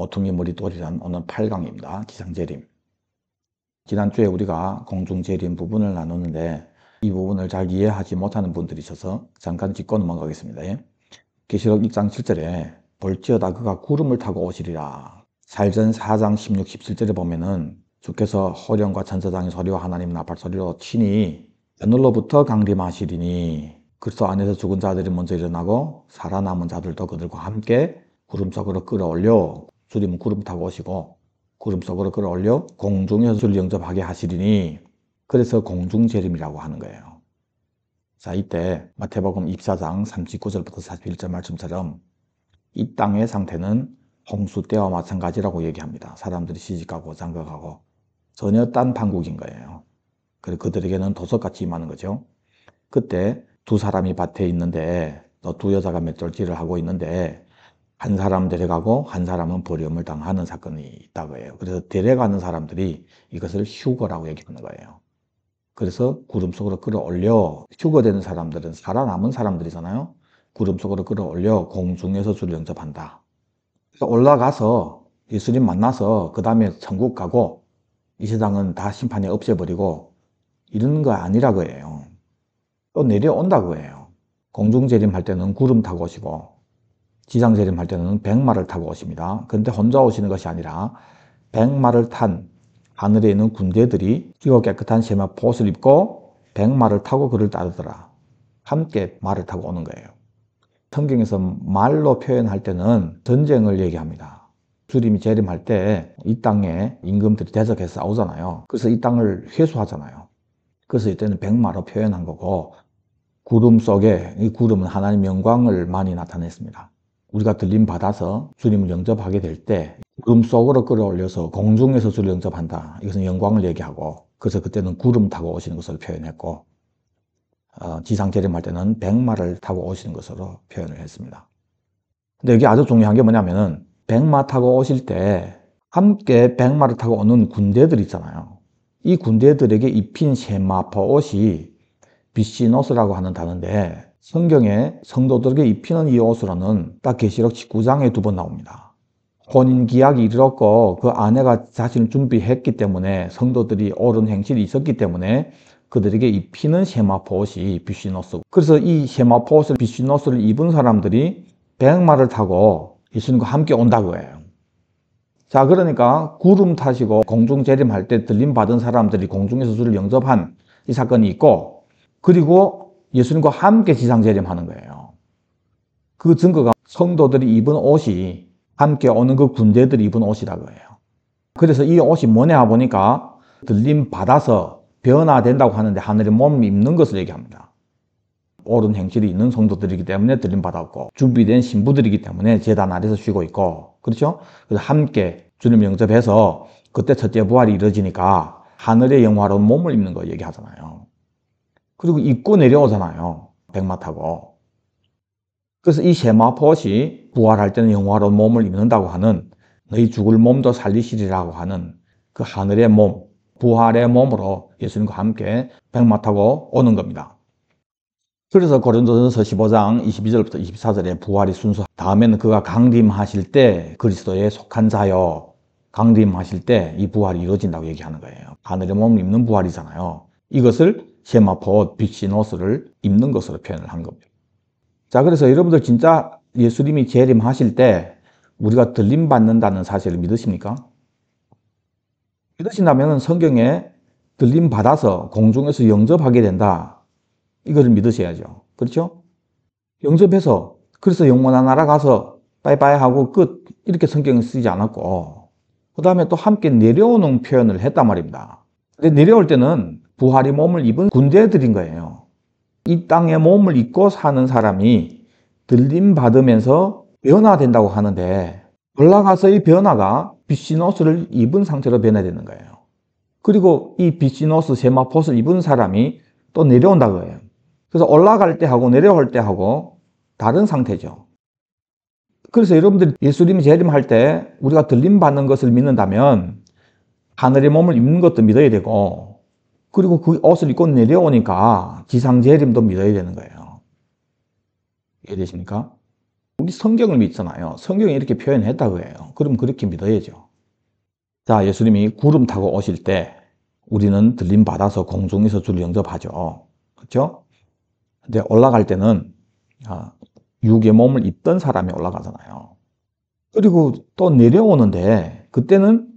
모퉁이 머리돌이란 오늘 8강입니다. 기상재림. 지난주에 우리가 공중재림 부분을 나눴는데 이 부분을 잘 이해하지 못하는 분들이 있어서 잠깐 짚고 넘어가겠습니다. 계시록 1장 7절에 볼지어다 그가 구름을 타고 오시리라. 살전 4장 16, 17절에 보면은 주께서 호령과 천사장의 소리와 하나님 나팔 소리로 친히 하늘로부터 강림하시리니 그리스도 안에서 죽은 자들이 먼저 일어나고 살아남은 자들도 그들과 함께 구름 속으로 끌어올려, 주님은 구름 타고 오시고 구름 속으로 끌어올려 공중에서 주를 영접하게 하시리니, 그래서 공중재림이라고 하는 거예요. 자, 이때 마태복음 24장 39절부터 41절 말씀처럼 이 땅의 상태는 홍수 때와 마찬가지라고 얘기합니다. 사람들이 시집가고 장가가고 전혀 딴 판국인 거예요. 그래서 그들에게는 도석같이 임하는 거죠. 그때 두 사람이 밭에 있는데 또 두 여자가 맷돌질을 하고 있는데 한 사람 데려가고 한 사람은 버림을 당하는 사건이 있다고 해요. 그래서 데려가는 사람들이 이것을 휴거라고 얘기하는 거예요. 그래서 구름 속으로 끌어올려, 휴거되는 사람들은 살아남은 사람들이잖아요. 구름 속으로 끌어올려 공중에서 주를 영접한다. 그래서 올라가서 예수님 만나서 그 다음에 천국 가고 이 세상은 다 심판에 없애버리고 이런 거 아니라고 해요. 또 내려온다고 해요. 공중재림 할 때는 구름 타고 오시고 지상재림 할 때는 백마를 타고 오십니다. 그런데 혼자 오시는 것이 아니라 백마를 탄 하늘에 있는 군대들이 희고 깨끗한 세마포 옷을 입고 백마를 타고 그를 따르더라. 함께 말을 타고 오는 거예요. 성경에서 말로 표현할 때는 전쟁을 얘기합니다. 주님이 재림할 때 이 땅에 임금들이 대적해서 싸우잖아요. 그래서 이 땅을 회수하잖아요. 그래서 이때는 백마로 표현한 거고, 구름 속에, 이 구름은 하나님의 영광을 많이 나타냈습니다. 우리가 들림 받아서 주님을 영접하게 될 때 구름 속으로 끌어올려서 공중에서 주를 영접한다. 이것은 영광을 얘기하고, 그래서 그때는 구름 타고 오시는 것을 표현했고, 지상 재림할 때는 백마를 타고 오시는 것으로 표현을 했습니다. 근데 여기 아주 중요한 게 뭐냐면은 백마 타고 오실 때 함께 백마를 타고 오는 군대들 있잖아요. 이 군대들에게 입힌 세마포 옷이 비시노스라고 하는 단어인데, 성경에 성도들에게 입히는 이 옷으로는 딱 계시록 19장에 2번 나옵니다. 혼인기약이 이르렀고 그 아내가 자신을 준비했기 때문에, 성도들이 옳은 행실이 있었기 때문에 그들에게 입히는 세마포 옷이 비시노스. 그래서 이 세마포 옷을, 비시노스를 입은 사람들이 백마를 타고 예수님과 함께 온다고 해요. 자, 그러니까 구름 타시고 공중 재림할 때 들림 받은 사람들이 공중에서 주를 영접한 이 사건이 있고, 그리고 예수님과 함께 지상 재림하는 거예요. 그 증거가 성도들이 입은 옷이 함께 오는 그 군대들이 입은 옷이라고 해요. 그래서 이 옷이 뭐냐 보니까 들림 받아서 변화된다고 하는데 하늘의 몸을 입는 것을 얘기합니다. 옳은 행실이 있는 성도들이기 때문에 들림 받았고, 준비된 신부들이기 때문에 제단 아래서 쉬고 있고, 그렇죠? 그래서 함께 주님 영접해서 그때 첫째 부활이 이루어지니까 하늘의 영화로운 몸을 입는 거 얘기하잖아요. 그리고 입고 내려오잖아요. 백마 타고. 그래서 이 세마포옷이 부활할 때는 영화로운 몸을 입는다고 하는, 너희 죽을 몸도 살리시리라고 하는 그 하늘의 몸, 부활의 몸으로 예수님과 함께 백마 타고 오는 겁니다. 그래서 고린도전서 15장 22절부터 24절에 부활이 순수, 다음에는 그가 강림하실 때 그리스도에 속한 자여, 강림하실 때 이 부활이 이루어진다고 얘기하는 거예요. 하늘의 몸을 입는 부활이잖아요. 이것을 세마포 비시노스를 입는 것으로 표현을 한 겁니다. 자, 그래서 여러분들 진짜 예수님이 재림하실 때 우리가 들림 받는다는 사실을 믿으십니까? 믿으신다면 성경에 들림 받아서 공중에서 영접하게 된다, 이거를 믿으셔야죠. 그렇죠? 영접해서, 그래서 영원한 나라 가서 빠이빠이 하고 끝, 이렇게 성경을 쓰지 않았고, 그 다음에 또 함께 내려오는 표현을 했단 말입니다. 근데 내려올 때는 부활의 몸을 입은 군대들인 거예요. 이 땅에 몸을 입고 사는 사람이 들림 받으면서 변화된다고 하는데, 올라가서 이 변화가 비시노스를 입은 상태로 변화되는 거예요. 그리고 이 비시노스 세마포스를 입은 사람이 또 내려온다고 해요. 그래서 올라갈 때 하고 내려올 때 하고 다른 상태죠. 그래서 여러분들이 예수님이 재림할 때 우리가 들림 받는 것을 믿는다면 하늘의 몸을 입는 것도 믿어야 되고, 그리고 그 옷을 입고 내려오니까 지상 재림도 믿어야 되는 거예요. 이해되십니까? 우리 성경을 믿잖아요. 성경이 이렇게 표현했다고 해요. 그럼 그렇게 믿어야죠. 자, 예수님이 구름 타고 오실 때 우리는 들림 받아서 공중에서 주를 영접하죠. 그렇죠? 근데 올라갈 때는 육의 몸을 입던 사람이 올라가잖아요. 그리고 또 내려오는데 그때는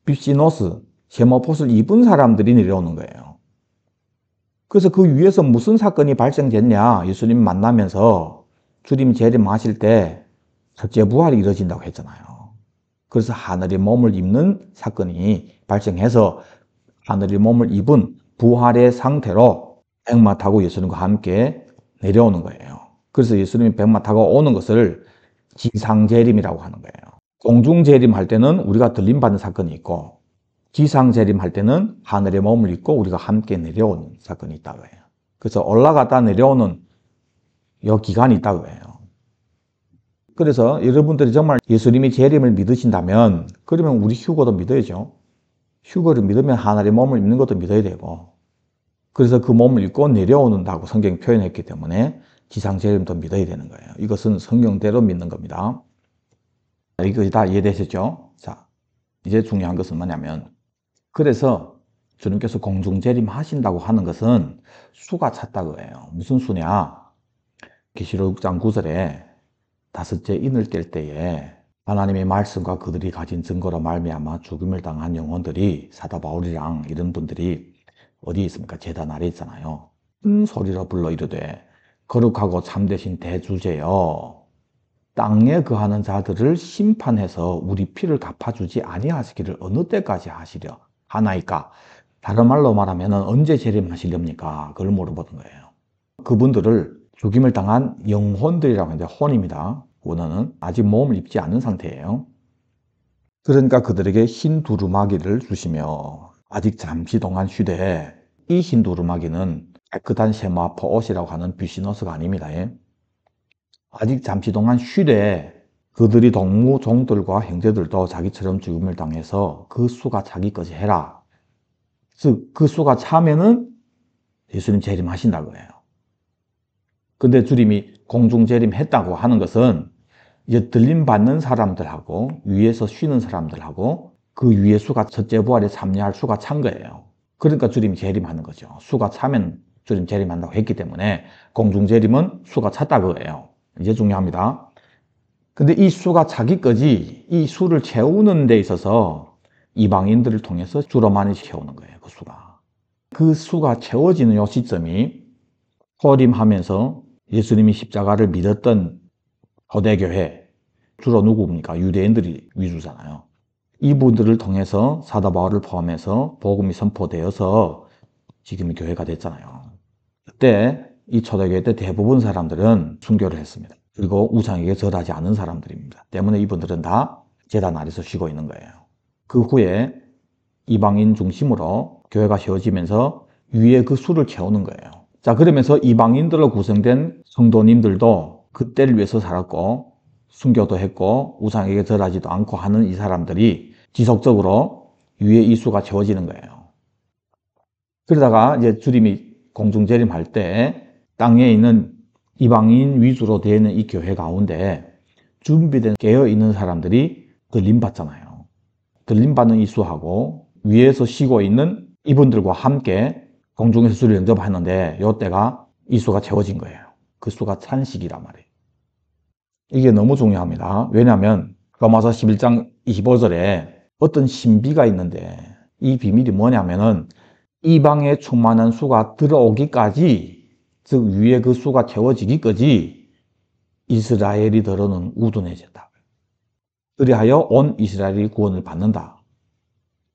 뷰시노스, 세마포스를 입은 사람들이 내려오는 거예요. 그래서 그 위에서 무슨 사건이 발생됐냐? 예수님 만나면서 주님 재림하실 때 첫째 부활이 이루어진다고 했잖아요. 그래서 하늘의 몸을 입는 사건이 발생해서 하늘의 몸을 입은 부활의 상태로 백마 타고 예수님과 함께 내려오는 거예요. 그래서 예수님이 백마 타고 오는 것을 지상재림이라고 하는 거예요. 공중재림할 때는 우리가 들림받는 사건이 있고 지상재림할 때는 하늘의 몸을 입고 우리가 함께 내려오는 사건이 있다고 해요. 그래서 올라갔다 내려오는 이 기간이 있다고 해요. 그래서 여러분들이 정말 예수님이 재림을 믿으신다면 그러면 우리 휴거도 믿어야죠. 휴거를 믿으면 하늘의 몸을 입는 것도 믿어야 되고 그래서 그 몸을 입고 내려오는다고 성경이 표현했기 때문에 지상재림도 믿어야 되는 거예요. 이것은 성경대로 믿는 겁니다. 이거 다 이해되셨죠? 자, 이제 중요한 것은 뭐냐면 그래서 주님께서 공중재림 하신다고 하는 것은 수가 찼다고 해요. 무슨 수냐? 계시록 6장 9절에 다섯째 인을 뗄 때에 하나님의 말씀과 그들이 가진 증거로 말미암아 죽음을 당한 영혼들이 사도 바울이랑 이런 분들이 어디에 있습니까? 제단 아래 있잖아요. 큰 소리로 불러 이르되 거룩하고 참되신 대주제여 땅에 거하는 자들을 심판해서 우리 피를 갚아주지 아니하시기를 어느 때까지 하시려 하나이까? 다른 말로 말하면 언제 재림하시렵니까? 그걸 물어보는 거예요. 그분들을 죽임을 당한 영혼들이라고 하는데 혼입니다. 원어는 아직 몸을 입지 않은 상태예요. 그러니까 그들에게 흰 두루마기를 주시며 아직 잠시 동안 쉬되 이 흰 두루마기는 깨끗한 세마포 옷이라고 하는 뷰시노스가 아닙니다. 아직 잠시 동안 쉬되 그들이 동무 종들과 형제들도 자기처럼 죽음을 당해서 그 수가 차기까지 해라. 즉 그 수가 차면은 예수님 재림하신다고 해요. 근데 주님이 공중 재림했다고 하는 것은 이제 들림 받는 사람들하고 위에서 쉬는 사람들하고 그 위에 수가 첫째 부활에 참여할 수가 찬 거예요. 그러니까 주님이 재림하는 거죠. 수가 차면 주님 재림한다고 했기 때문에 공중 재림은 수가 찼다고 해요. 이제 중요합니다. 근데 이 수가 차기까지 이 수를 채우는 데 있어서 이방인들을 통해서 주로 많이 채우는 거예요. 그 수가. 그 수가 채워지는 요 시점이 호림하면서 예수님이 십자가를 믿었던 초대교회, 주로 누구입니까? 유대인들이 위주잖아요. 이분들을 통해서 사도 바울을 포함해서 복음이 선포되어서 지금의 교회가 됐잖아요. 그때 이 초대교회 때 대부분 사람들은 순교를 했습니다. 그리고 우상에게 절하지 않은 사람들입니다. 때문에 이분들은 다 제단 아래서 쉬고 있는 거예요. 그 후에 이방인 중심으로 교회가 세워지면서 위에 그 수를 채우는 거예요. 자, 그러면서 이방인들로 구성된 성도님들도 그때를 위해서 살았고 순교도 했고 우상에게 절하지도 않고 하는 이 사람들이 지속적으로 위에 이 수가 채워지는 거예요. 그러다가 이제 주님이 공중재림할 때 땅에 있는 이방인 위주로 되어 있는 이 교회 가운데 준비된 깨어있는 사람들이 들림받잖아요. 들림받는 이 수하고 위에서 쉬고 있는 이분들과 함께 공중에서 주를 영접하는데 이때가 이 수가 채워진 거예요. 그 수가 찬 시기란 말이에요. 이게 너무 중요합니다. 왜냐하면 로마서 11장 25절에 어떤 신비가 있는데 이 비밀이 뭐냐면은 이방에 충만한 수가 들어오기까지, 즉 위에 그 수가 채워지기까지 이스라엘이더러는 우둔해졌다. 그리하여 온 이스라엘이 구원을 받는다.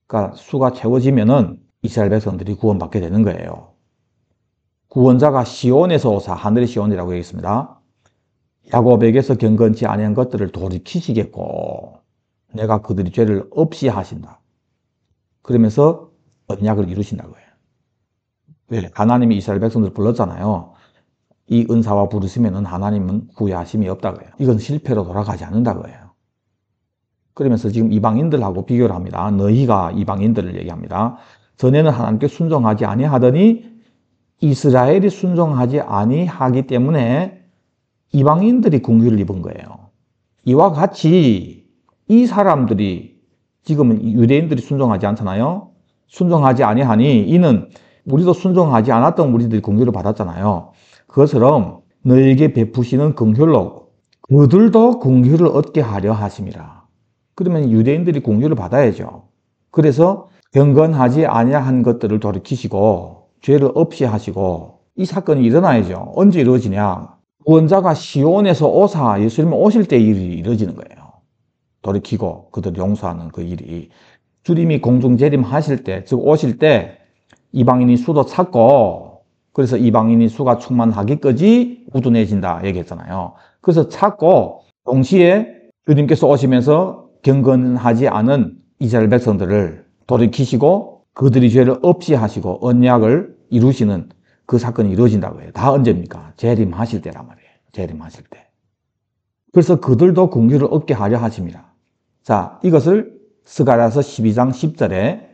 그러니까 수가 채워지면은 이스라엘 백성들이 구원받게 되는 거예요. 구원자가 시온에서 오사, 하늘의 시온이라고 얘기했습니다. 야곱에게서 경건치 아니한 것들을 돌이키시겠고 내가 그들의 죄를 없이 하신다. 그러면서 언약을 이루신다고 해요. 왜? 하나님이 이스라엘 백성들을 불렀잖아요. 이 은사와 부르시면은 하나님은 후회하심이 없다고 해요. 이건 실패로 돌아가지 않는다고 해요. 그러면서 지금 이방인들하고 비교를 합니다. 너희가 이방인들을 얘기합니다. 전에는 하나님께 순종하지 아니하더니 이스라엘이 순종하지 아니하기 때문에 이방인들이 공휴를 입은 거예요. 이와 같이 이 사람들이 지금은 유대인들이 순종하지 않잖아요. 순종하지 아니하니 이는 우리도 순종하지 않았던 우리들이 공휴를 받았잖아요. 그것처럼 너에게 베푸시는 긍휼로 그들도 공휴를 얻게 하려 하심이라. 그러면 유대인들이 공휴를 받아야죠. 그래서 경건하지 아니한 것들을 돌이키시고 죄를 없이 하시고 이 사건이 일어나야죠. 언제 이루어지냐? 구원자가 시온에서 오사 예수님 오실 때 일이 이루어지는 거예요. 돌이키고 그들 용서하는 그 일이 주님이 공중 재림하실 때, 즉 오실 때 이방인이 수도 찾고 그래서 이방인이 수가 충만하기까지 우둔해진다 얘기했잖아요. 그래서 찾고 동시에 주님께서 오시면서 경건하지 않은 이스라엘 백성들을 돌이키시고 그들이 죄를 없이 하시고 언약을 이루시는 그 사건이 이루어진다고 해요. 다 언제입니까? 재림하실 때란 말이에요. 재림하실 때. 그래서 그들도 긍휼을 얻게 하려 하심이라. 자, 이것을 스가랴서 12장 10절에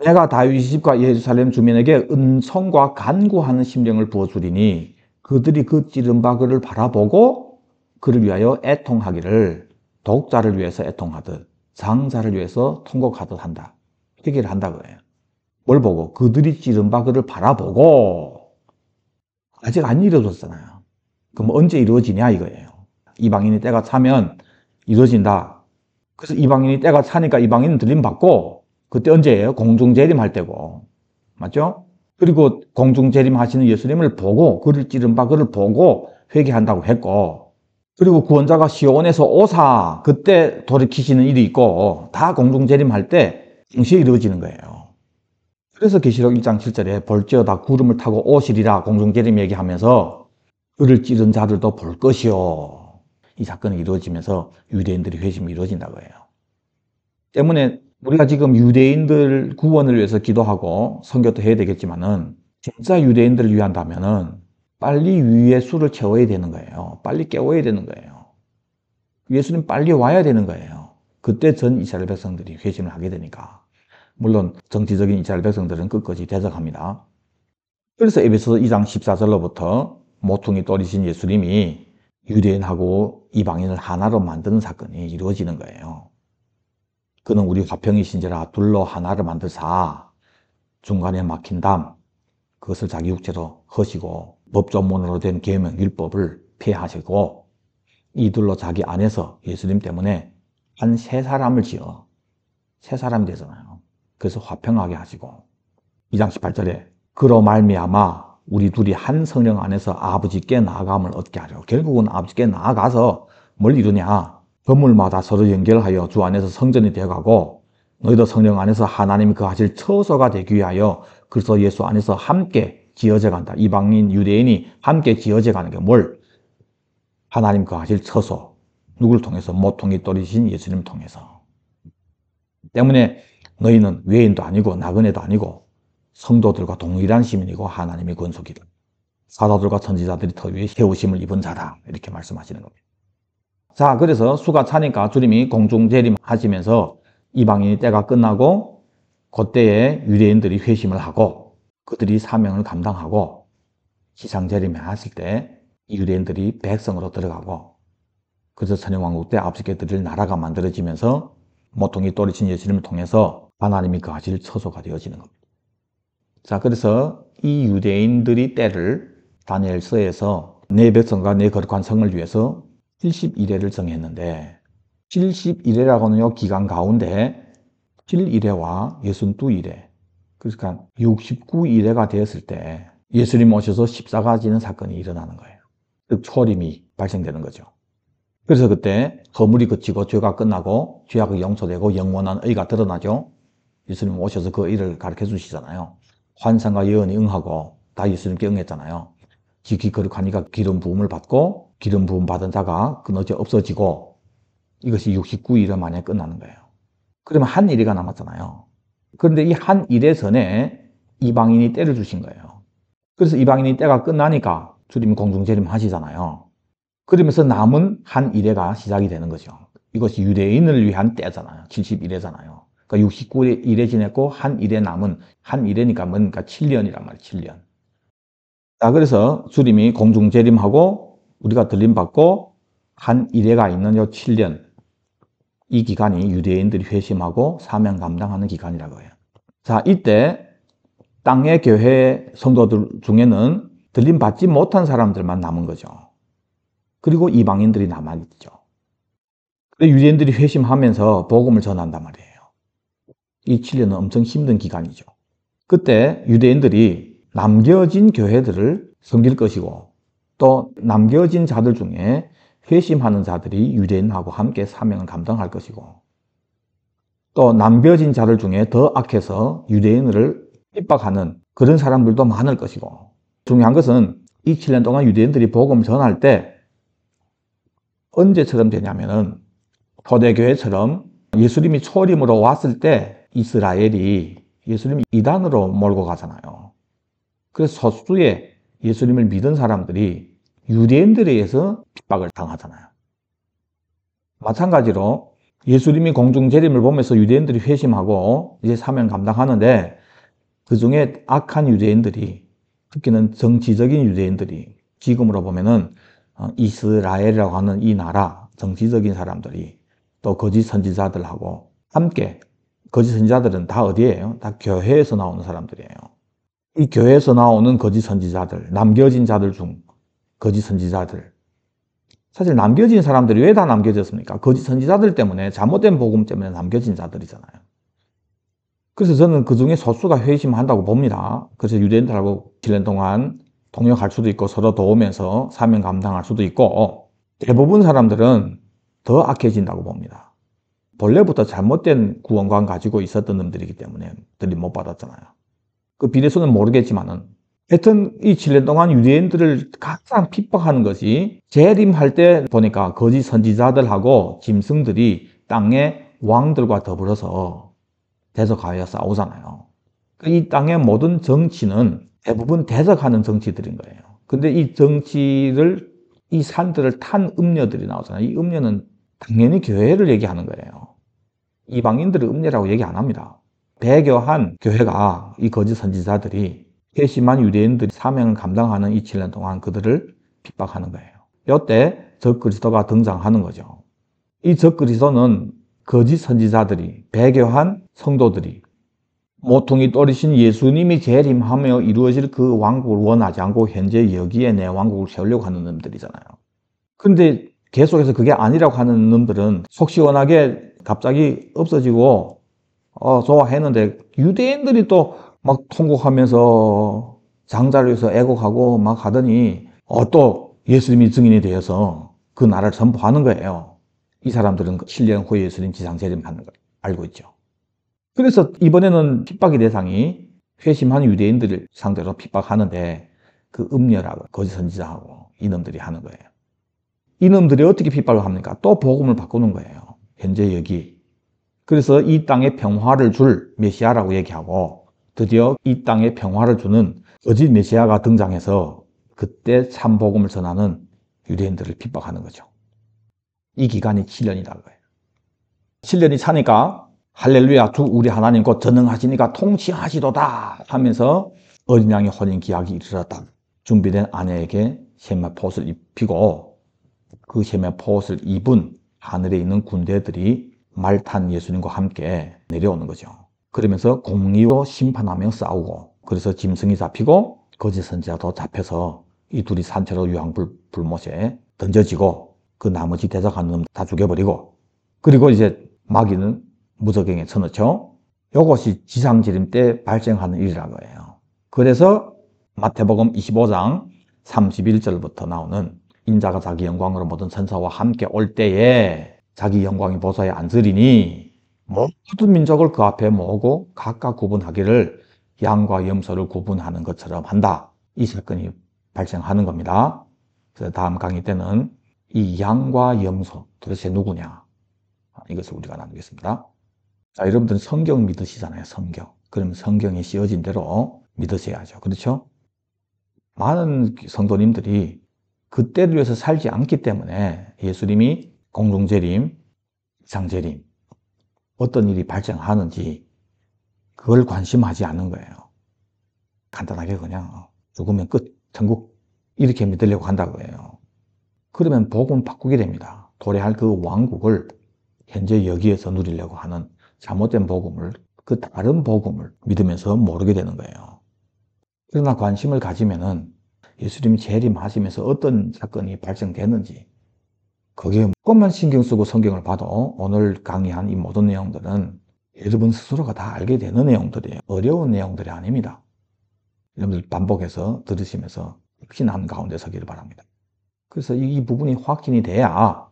내가 다윗의 집과 예루살렘 주민에게 은총과 간구하는 심령을 부어주리니 그들이 그 찌른 바 그를 바라보고 그를 위하여 애통하기를 독자를 위해서 애통하듯 장자를 위해서 통곡하듯 한다. 얘기를 한다고 해요. 뭘 보고? 그들이 찌른 바 그를 바라보고 아직 안 이루어졌잖아요. 그럼 언제 이루어지냐 이거예요. 이방인이 때가 차면 이루어진다. 그래서 이방인이 때가 차니까 이방인은 들림 받고 그때 언제예요? 공중재림할 때고. 맞죠? 그리고 공중재림하시는 예수님을 보고 그를 찌른 바 그를 보고 회개한다고 했고 그리고 구원자가 시온에서 오사 그때 돌이키시는 일이 있고 다 공중재림할 때 동시에 이루어지는 거예요. 그래서 계시록 1장 7절에 볼지어다 구름을 타고 오시리라 공중재림 얘기하면서 그를 찌른 자들도 볼 것이요. 이 사건이 이루어지면서 유대인들이 회심이 이루어진다고 해요. 때문에 우리가 지금 유대인들 구원을 위해서 기도하고 선교도 해야 되겠지만은 진짜 유대인들을 위한다면은 빨리 위의 수를 채워야 되는 거예요. 빨리 깨워야 되는 거예요. 예수님 빨리 와야 되는 거예요. 그때 전 이스라엘 백성들이 회심을 하게 되니까. 물론 정치적인 이스라엘 백성들은 끝까지 대적합니다. 그래서 에베소서 2장 14절로부터 모퉁이 돌이신 예수님이 유대인하고 이방인을 하나로 만드는 사건이 이루어지는 거예요. 그는 우리 화평이신지라 둘로 하나를 만들사 중간에 막힌 담 그것을 자기 육체로 허시고 법조문으로 된 계명 율법을 폐하시고 이둘로 자기 안에서 예수님 때문에 한 세 사람을 지어 세 사람이 되잖아요. 그래서 화평하게 하시고 2장 18절에 그로 말미암아 우리 둘이 한 성령 안에서 아버지께 나아감을 얻게 하려. 결국은 아버지께 나아가서 뭘 이루냐? 건물마다 서로 연결하여 주 안에서 성전이 되어가고 너희도 성령 안에서 하나님이 거하실 처소가 되기 위하여 그래서 예수 안에서 함께 지어져 간다. 이방인 유대인이 함께 지어져 가는 게 뭘? 하나님 거하실 처소. 누구를 통해서? 모퉁이 돌이신 예수님을 통해서. 때문에 너희는 외인도 아니고 나그네도 아니고 성도들과 동일한 시민이고 하나님의 권속이다. 사도들과 선지자들이 터 위에 세우심을 입은 자다. 이렇게 말씀하시는 겁니다. 자, 그래서 수가 차니까 주님이 공중재림 하시면서 이방인이 때가 끝나고 그때에 유대인들이 회심을 하고 그들이 사명을 감당하고 지상재림을 하실 때 유대인들이 백성으로 들어가고 그래서 천영왕국 때 앞서게 드릴 나라가 만들어지면서 모퉁이 돌이신 예수님을 통해서 하나님이 거하실 처소가 되어지는 겁니다. 자, 그래서 이 유대인들이 때를 다니엘서에서 내 백성과 내 거룩한 성을 위해서 70일회를 정했는데 70일회라고는 요 기간 가운데 7일회와 62일회 그러니까 69일회가 되었을 때 예수님 오셔서 십자가 지는 사건이 일어나는 거예요. 즉 초림이 발생되는 거죠. 그래서 그때 허물이 그치고 죄가 끝나고 죄악이 용서되고 영원한 의가 드러나죠. 예수님 오셔서 그 의를 가르쳐 주시잖아요. 환상과 예언이 응하고 다 예수님께 응했잖아요. 지극히 거룩하니까 기름 부음을 받고 기름 부음 받은 자가 그너지 없어지고 이것이 69일에 만에 끝나는 거예요. 그러면 한 일회가 남았잖아요. 그런데 이 한 일회 전에 이방인이 때를 주신 거예요. 그래서 이방인이 때가 끝나니까 주님이 공중재림 하시잖아요. 그러면서 남은 한 일회가 시작이 되는 거죠. 이것이 유대인을 위한 때잖아요. 70일회잖아요. 그러니까 69일에 지냈고 한 일회 남은 한 일회니까 뭔가 7년이란 말이에요. 7년. 자, 그래서 주님이 공중재림하고 우리가 들림받고 한 이래가 있는 요 7년, 이 기간이 유대인들이 회심하고 사명 감당하는 기간이라고 해요. 자, 이때 땅의 교회 성도들 중에는 들림받지 못한 사람들만 남은 거죠. 그리고 이방인들이 남아있죠. 유대인들이 회심하면서 복음을 전한단 말이에요. 이 7년은 엄청 힘든 기간이죠. 그때 유대인들이 남겨진 교회들을 섬길 것이고, 또 남겨진 자들 중에 회심하는 자들이 유대인하고 함께 사명을 감당할 것이고, 또 남겨진 자들 중에 더 악해서 유대인을 핍박하는 그런 사람들도 많을 것이고, 중요한 것은 이 7년 동안 유대인들이 복음을 전할 때 언제처럼 되냐면은 초대교회처럼 예수님이 초림으로 왔을 때 이스라엘이 예수님을 이단으로 몰고 가잖아요. 그래서 소수의 예수님을 믿은 사람들이 유대인들에 의해서 핍박을 당하잖아요. 마찬가지로 예수님이 공중 재림을 보면서 유대인들이 회심하고 이제 사명 감당하는데, 그 중에 악한 유대인들이, 특히는 정치적인 유대인들이, 지금으로 보면은 이스라엘이라고 하는 이 나라 정치적인 사람들이 또 거짓 선지자들하고 함께, 거짓 선지자들은 다 어디예요? 다 교회에서 나오는 사람들이에요. 이 교회에서 나오는 거짓 선지자들, 남겨진 자들 중 거짓 선지자들, 사실 남겨진 사람들이 왜 다 남겨졌습니까? 거짓 선지자들 때문에, 잘못된 복음 때문에 남겨진 자들이잖아요. 그래서 저는 그 중에 소수가 회심한다고 봅니다. 그래서 유대인들하고 7년 동안 동역할 수도 있고 서로 도우면서 사명 감당할 수도 있고, 대부분 사람들은 더 악해진다고 봅니다. 본래부터 잘못된 구원관 가지고 있었던 놈들이기 때문에 들림 못 받았잖아요. 그 비례수는 모르겠지만은, 하여튼 이 7년 동안 유대인들을 가장 핍박하는 것이, 재림할 때 보니까 거짓 선지자들하고 짐승들이 땅의 왕들과 더불어서 대적하여 싸우잖아요. 이 땅의 모든 정치는 대부분 대적하는 정치들인 거예요. 근데 이 정치를, 이 산들을 탄 음녀들이 나오잖아요. 이 음녀는 당연히 교회를 얘기하는 거예요. 이방인들을 음녀라고 얘기 안 합니다. 배교한 교회가, 이 거짓 선지자들이 회심한 유대인들이 사명을 감당하는 이 7년 동안 그들을 핍박하는 거예요. 이때 적그리스도가 등장하는 거죠. 이 적그리스도는 거짓 선지자들이, 배교한 성도들이 모퉁이 돌이신 예수님이 재림하며 이루어질 그 왕국을 원하지 않고 현재 여기에 내 왕국을 세우려고 하는 놈들이잖아요. 근데 계속해서 그게 아니라고 하는 놈들은 속 시원하게 갑자기 없어지고 좋아했는데, 유대인들이 또 막 통곡하면서 장자를 위해서 애곡하고 막 하더니 또 예수님이 증인이 되어서 그 나라를 선포하는 거예요. 이 사람들은 7년 후에 예수님 지상 재림하는 걸 알고 있죠. 그래서 이번에는 핍박의 대상이 회심한 유대인들을 상대로 핍박하는데, 그 음녀라고 거짓 선지자하고 이놈들이 하는 거예요. 이놈들이 어떻게 핍박을 합니까? 또 복음을 바꾸는 거예요. 현재 여기. 그래서 이 땅에 평화를 줄 메시아라고 얘기하고, 드디어 이 땅에 평화를 주는 거짓 메시아가 등장해서 그때 참 복음을 전하는 유대인들을 핍박하는 거죠. 이 기간이 7년이라고 해요. 7년이 차니까 할렐루야, 주 우리 하나님 곧 전능하시니까 통치하시도다 하면서 어린 양의 혼인 기약이 이르렀다. 준비된 아내에게 세마포옷을 입히고, 그 세마포옷을 입은 하늘에 있는 군대들이 말 탄 예수님과 함께 내려오는 거죠. 그러면서 공의로 심판하며 싸우고, 그래서 짐승이 잡히고 거짓 선지자도 잡혀서 이 둘이 산채로 유황불못에 던져지고, 그 나머지 대적한 놈 다 죽여버리고, 그리고 이제 마귀는 무저갱에 쳐넣죠. 이것이 지상지림 때 발생하는 일이라고 해요. 그래서 마태복음 25장 31절부터 나오는, 인자가 자기 영광으로 모든 천사와 함께 올 때에 자기 영광이 보좌에 앉으리니 모든 민족을 그 앞에 모으고 각각 구분하기를 양과 염소를 구분하는 것처럼 한다. 이 사건이 발생하는 겁니다. 그래서 다음 강의 때는 이 양과 염소 도대체 누구냐, 이것을 우리가 나누겠습니다. 자, 여러분들은 성경 믿으시잖아요. 성경. 그러면 성경이 씌워진 대로 믿으셔야죠. 그렇죠? 많은 성도님들이 그때를 위해서 살지 않기 때문에 예수님이 공중재림, 지상재림, 어떤 일이 발생하는지 그걸 관심하지 않는 거예요. 간단하게 그냥 죽으면 끝, 천국, 이렇게 믿으려고 한다고 해요. 그러면 복음을 바꾸게 됩니다. 도래할 그 왕국을 현재 여기에서 누리려고 하는 잘못된 복음을, 그 다른 복음을 믿으면서 모르게 되는 거예요. 그러나 관심을 가지면은 예수님이 재림하시면서 어떤 사건이 발생되는지, 그게 조금만 신경 쓰고 성경을 봐도 오늘 강의한 이 모든 내용들은 여러분 스스로가 다 알게 되는 내용들이에요. 어려운 내용들이 아닙니다. 여러분들 반복해서 들으시면서 확신한 가운데 서기를 바랍니다. 그래서 이 부분이 확신이 돼야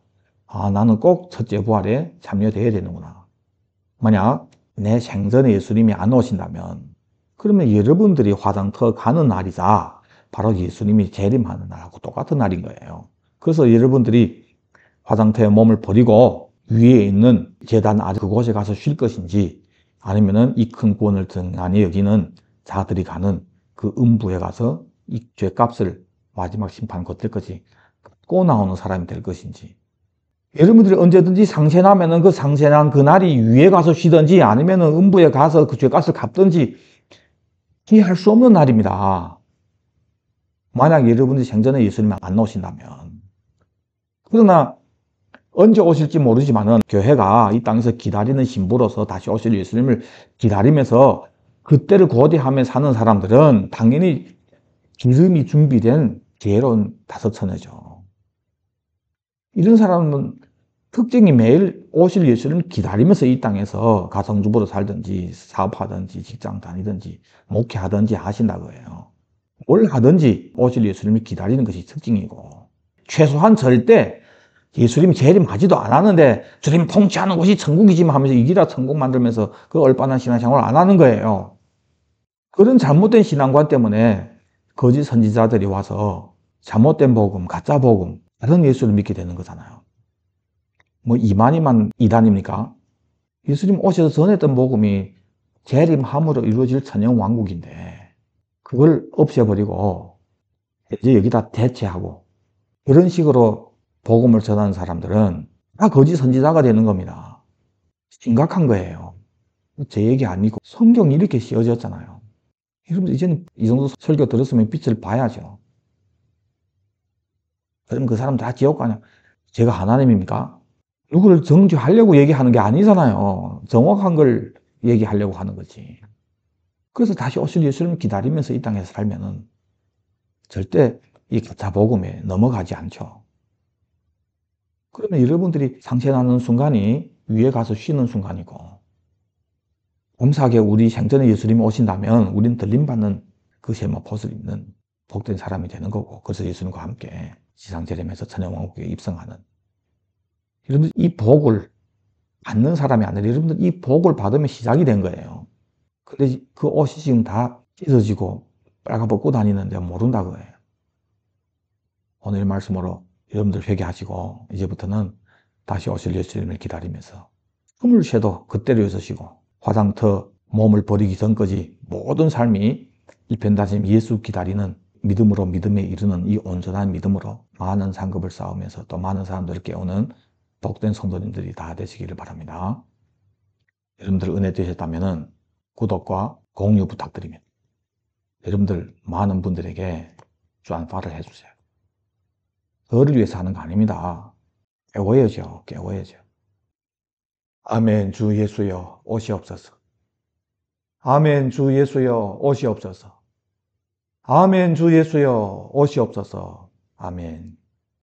나는 꼭 첫째 부활에 참여되어야 되는구나. 만약 내 생전에 예수님이 안 오신다면 그러면 여러분들이 화장터 가는 날이자 바로 예수님이 재림하는 날하고 똑같은 날인 거예요. 그래서 여러분들이 화장터에 몸을 버리고 위에 있는 제단 아래 그곳에 가서 쉴 것인지, 아니면은 이 큰 구원을 등한히 여기는 자들이 가는 그 음부에 가서 이 죄값을 마지막 심판 거칠 것이 고 나오는 사람이 될 것인지, 여러분들이 언제든지 상세나면은 그 상세난 그날이 위에 가서 쉬든지 아니면은 음부에 가서 그 죄값을 갚든지 이해할 수 없는 날입니다. 만약 여러분들이 생전에 예수님이 안 오신다면. 그러나 언제 오실지 모르지만은 교회가 이 땅에서 기다리는 신부로서 다시 오실 예수님을 기다리면서 그때를 고대하며 사는 사람들은 당연히 기름이 준비된 지혜로운 다섯처녀죠. 이런 사람은 특징이 매일 오실 예수님을 기다리면서 이 땅에서 가정주부로 살든지 사업하든지 직장 다니든지 목회하든지 하신다고 해요. 뭘 하든지 오실 예수님을 기다리는 것이 특징이고, 최소한 절대 예수님이 재림하지도 않았는데 주님 통치하는 곳이 천국이지만 하면서 이기라 천국 만들면서 그 얼빠난 신앙생활을 안 하는 거예요. 그런 잘못된 신앙관 때문에 거짓 선지자들이 와서 잘못된 복음, 가짜 복음, 다른 예수를 믿게 되는 거잖아요. 뭐 이만희만 이단입니까? 예수님 오셔서 전했던 복음이 재림함으로 이루어질 천영 왕국인데 그걸 없애버리고 이제 여기다 대체하고 이런 식으로 복음을 전하는 사람들은 다 거짓 선지자가 되는 겁니다. 심각한 거예요. 제 얘기 아니고 성경이 이렇게 씌워졌잖아요. 여러분 이제는 이 정도 설교 들었으면 빛을 봐야죠. 그럼 그 사람 다 지옥 가냐? 제가 하나님입니까? 누구를 정죄하려고 얘기하는 게 아니잖아요. 정확한 걸 얘기하려고 하는 거지. 그래서 다시 오실 예수님을 기다리면서 이 땅에서 살면은 절대 이 가짜 복음에 넘어가지 않죠. 그러면 여러분들이 상쇄나는 순간이 위에 가서 쉬는 순간이고, 감사하게 우리 생전에 예수님이 오신다면 우리는 들림받는 그 세마포를 입는 복된 사람이 되는 거고, 그래서 예수님과 함께 지상재림에서 천영왕국에 입성하는, 여러분들 이 복을 받는 사람이 아니라 여러분들 이 복을 받으면 시작이 된 거예요. 근데 그 옷이 지금 다 찢어지고 빨가벗고 다니는데 모른다고 해요. 오늘 말씀으로 여러분들 회개하시고 이제부터는 다시 오실 예수님을 기다리면서 숨을 쉬어도 그때로 여서시고 화장터 몸을 버리기 전까지 모든 삶이 일편단심 예수 기다리는 믿음으로 믿음에 이르는 이 온전한 믿음으로 많은 상급을 쌓으면서 또 많은 사람들을 깨우는 복된 성도님들이 다 되시기를 바랍니다. 여러분들 은혜 되셨다면 구독과 공유 부탁드립니다. 여러분들 많은 분들에게转发를 해주세요. 저를 위해서 하는 거 아닙니다. 깨워야죠. 깨워야죠. 아멘. 주 예수여 오시옵소서. 아멘. 주 예수여 오시옵소서. 아멘. 주 예수여 오시옵소서. 아멘.